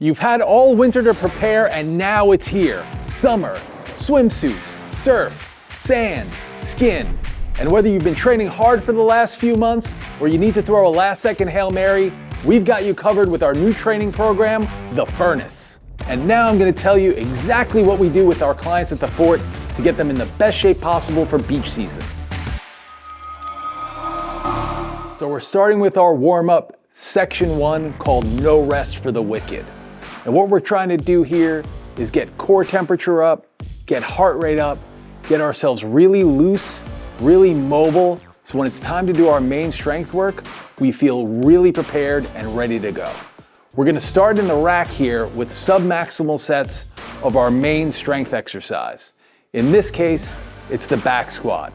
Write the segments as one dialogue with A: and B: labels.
A: You've had all winter to prepare and now it's here. Summer, swimsuits, surf, sand, skin. And whether you've been training hard for the last few months or you need to throw a last-second Hail Mary, we've got you covered with our new training program, The Furnace. And now I'm gonna tell you exactly what we do with our clients at the Fort to get them in the best shape possible for beach season. So we're starting with our warm-up, section 1, called No Rest for the Wicked. And what we're trying to do here is get core temperature up, get heart rate up, get ourselves really loose, really mobile, so when it's time to do our main strength work, we feel really prepared and ready to go. We're gonna start in the rack here with sub-maximal sets of our main strength exercise. In this case, it's the back squat.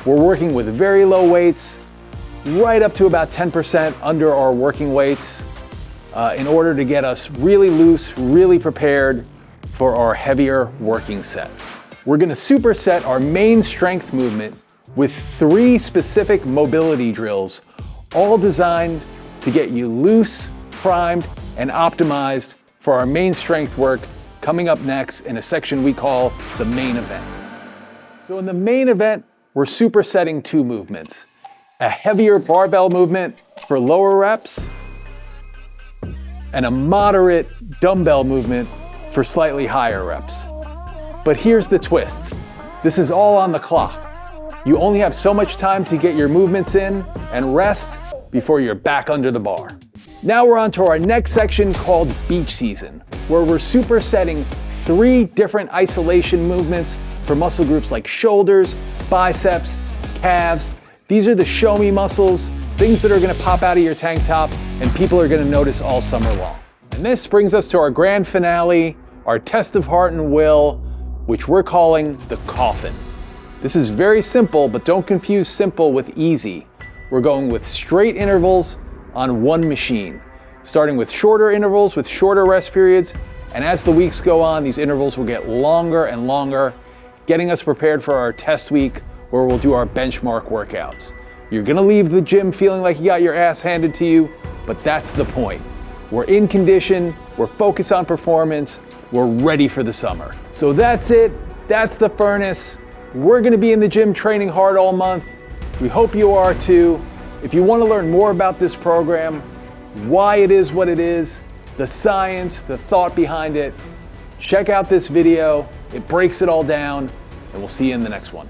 A: We're working with very low weights, right up to about 10% under our working weights, in order to get us really loose, really prepared for our heavier working sets. We're gonna superset our main strength movement with 3 specific mobility drills, all designed to get you loose, primed, and optimized for our main strength work coming up next in a section we call the main event. So in the main event, we're supersetting 2 movements. A heavier barbell movement for lower reps, and a moderate dumbbell movement for slightly higher reps. But here's the twist. This is all on the clock. You only have so much time to get your movements in and rest before you're back under the bar. Now we're on to our next section called beach season, where we're supersetting 3 different isolation movements for muscle groups like shoulders, biceps, calves. These are the show me muscles, things that are gonna pop out of your tank top and people are gonna notice all summer long. And this brings us to our grand finale, our test of heart and will, which we're calling the coffin. This is very simple, but don't confuse simple with easy. We're going with straight intervals on one machine, starting with shorter intervals with shorter rest periods. And as the weeks go on, these intervals will get longer and longer, getting us prepared for our test week where we'll do our benchmark workouts. You're gonna leave the gym feeling like you got your ass handed to you, but that's the point. We're in condition, we're focused on performance, we're ready for the summer. So that's it, that's the furnace. We're gonna be in the gym training hard all month. We hope you are too. If you wanna learn more about this program, why it is what it is, the science, the thought behind it, check out this video. It breaks it all down, and we'll see you in the next one.